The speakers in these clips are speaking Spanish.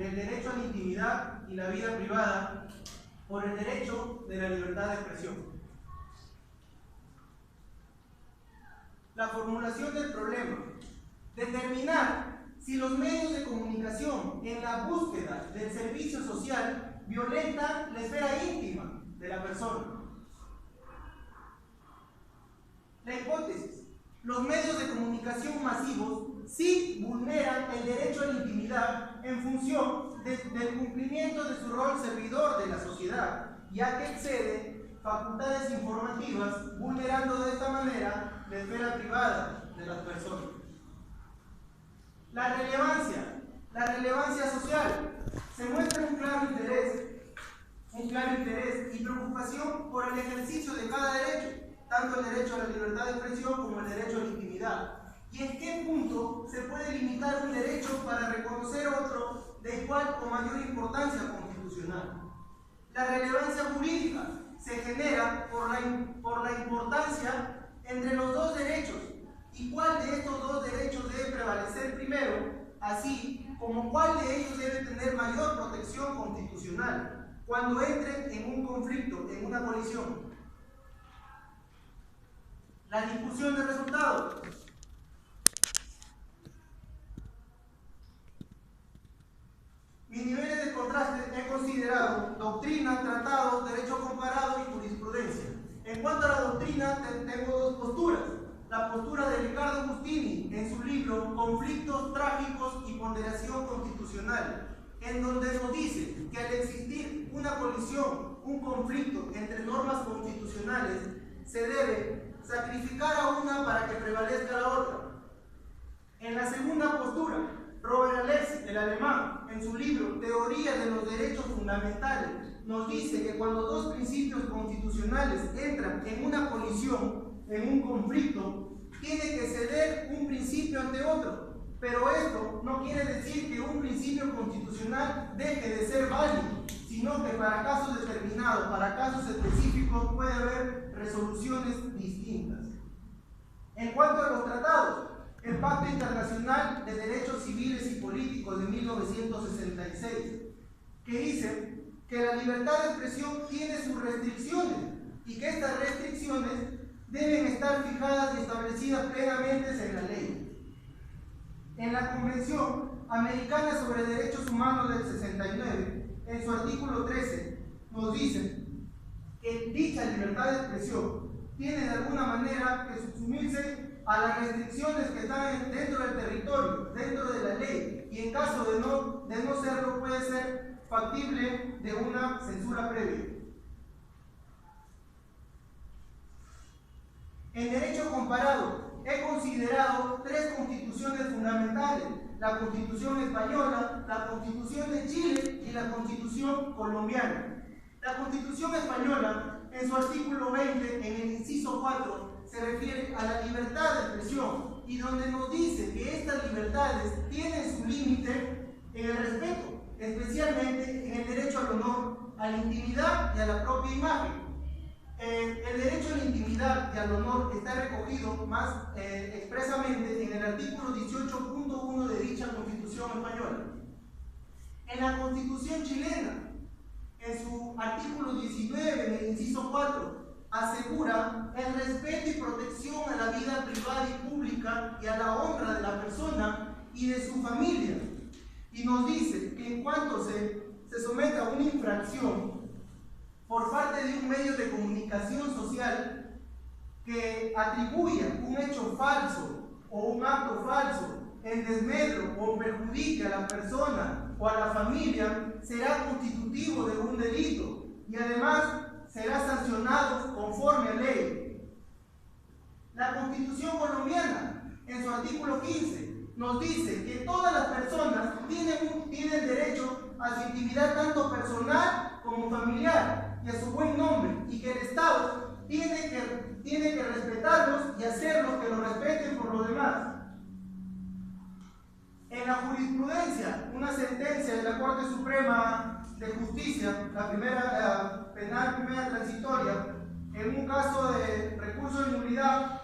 del derecho a la intimidad y la vida privada por el derecho de la libertad de expresión. La formulación del problema. Determinar si los medios de comunicación en la búsqueda del servicio social violentan la esfera íntima de la persona. La hipótesis. Los medios de comunicación masivos sí vulneran el derecho a la intimidad en función del cumplimiento de su rol servidor de la sociedad, ya que excede facultades informativas, vulnerando de esta manera la esfera privada de las personas. La relevancia social. Se muestra un claro interés y preocupación por el ejercicio de cada derecho, tanto el derecho a la libertad de expresión como el derecho a la intimidad. ¿Y en qué punto se puede limitar un derecho para reconocer otro de igual o mayor importancia constitucional? La relevancia jurídica se genera por la importancia entre los dos derechos y cuál de estos dos derechos debe prevalecer primero, así como cuál de ellos debe tener mayor protección constitucional cuando entren en un conflicto, en una colisión. La discusión de resultados. Mis niveles de contraste he considerado doctrina, tratado, derecho comparado y jurisprudencia. En cuanto a la doctrina, tengo dos posturas. La postura de Ricardo Agustini en su libro Conflictos Trágicos y Ponderación Constitucional, en donde nos dice que al existir una colisión, un conflicto entre normas constitucionales, se debe sacrificar a una para que prevalezca la otra. En la segunda postura, Robert Alexis, el alemán, en su libro Teoría de los Derechos Fundamentales, nos dice que cuando dos principios constitucionales entran en una colisión, en un conflicto, tiene que ceder un principio ante otro. Pero esto no quiere decir que un principio constitucional deje de ser válido, sino que para casos determinados, para casos específicos, puede haber resoluciones distintas. En cuanto a los tratados, el Pacto Internacional de Derechos Civiles y Políticos de 1966, que dice que la libertad de expresión tiene sus restricciones y que estas restricciones deben estar fijadas y establecidas plenamente en la ley. En la Convención Americana sobre Derechos Humanos del 69, en su artículo 13, nos dice que dicha libertad de expresión tiene de alguna manera que subsumirse a las restricciones que están dentro del territorio, dentro de la ley, y en caso de no serlo puede ser factible de una censura previa. En derecho comparado, he considerado tres constituciones fundamentales: la Constitución española, la Constitución de Chile y la Constitución colombiana. La Constitución española, en su artículo 20, en el inciso 4, se refiere a la libertad de expresión y donde nos dice que estas libertades tienen su límite en el respeto, especialmente en el derecho al honor, a la intimidad y a la propia imagen. El derecho a la intimidad y al honor está recogido más expresamente en el artículo 18.1 de dicha Constitución española. En la Constitución chilena, en su artículo 19, en el inciso 4, asegura el respeto y protección a la vida privada y pública y a la honra de la persona y de su familia. Y nos dice que en cuanto se someta a una infracción por parte de un medio de comunicación social que atribuya un hecho falso o un acto falso en desmedro o perjudique a la persona o a la familia, será constitutivo de un delito y además será sancionado conforme a ley. La Constitución colombiana, en su artículo 15, nos dice que todas las personas tienen derecho a su intimidad tanto personal como familiar y a su buen nombre, y que el Estado tiene que respetarlos y hacerlos que lo respeten por lo demás. En la jurisprudencia, una sentencia de la Corte Suprema de Justicia, la primera transitoria, en un caso de recurso de nulidad,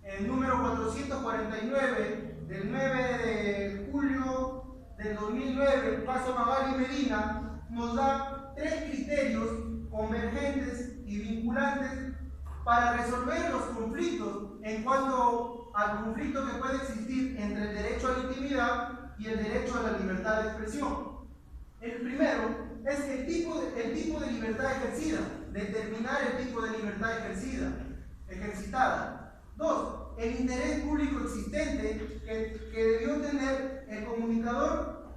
el número 449, del 9 de julio del 2009, caso Magali Medina, nos da 3 criterios convergentes y vinculantes para resolver los conflictos en cuanto al conflicto que puede existir entre el derecho a la intimidad y el derecho a la libertad de expresión. El primero es el tipo de libertad ejercida, determinar el tipo de libertad ejercitada. 2. El interés público existente que debió tener el comunicador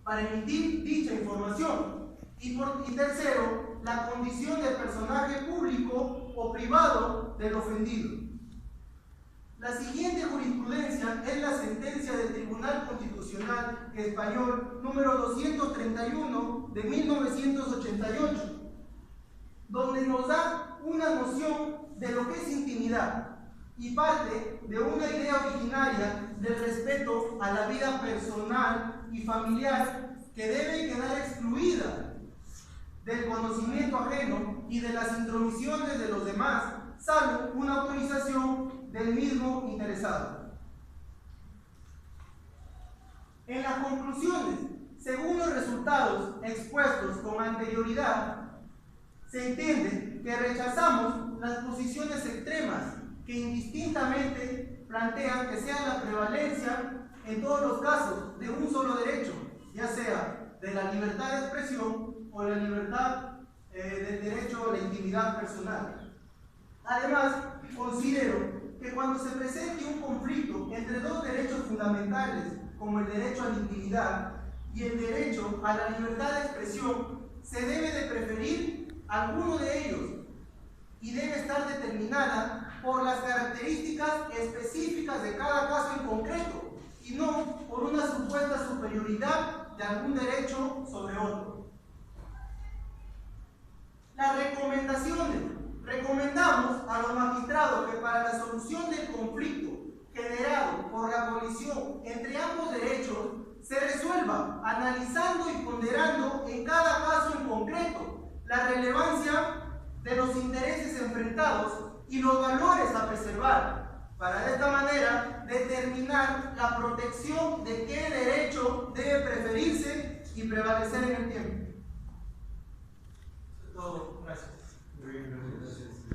para emitir dicha información. Y tercero, la condición de personaje público o privado del ofendido. La siguiente jurisprudencia es la sentencia del Tribunal Constitucional Español número 231 de 1988, donde nos da una noción de lo que es intimidad y parte de una idea originaria del respeto a la vida personal y familiar que debe quedar excluida del conocimiento ajeno y de las intromisiones de los demás, salvo una autorización del mismo interesado. En las conclusiones, según los resultados expuestos con anterioridad, se entiende que rechazamos las posiciones extremas que indistintamente plantean que sea la prevalencia en todos los casos de un solo derecho, ya sea de la libertad de expresión o la libertad del derecho a la intimidad personal. Además, considero que cuando se presente un conflicto entre dos derechos fundamentales, como el derecho a la intimidad y el derecho a la libertad de expresión, se debe de preferir alguno de ellos y debe estar determinada por las características específicas de cada caso en concreto y no por una supuesta superioridad de algún derecho sobre otro. Las recomendaciones. Recomendamos a los magistrados que para la solución del conflicto generado por la colisión entre ambos derechos se resuelva analizando y ponderando en cada caso en concreto la relevancia de los intereses enfrentados y los valores a preservar, para de esta manera determinar la protección de qué derecho debe preferirse y prevalecer en el tiempo.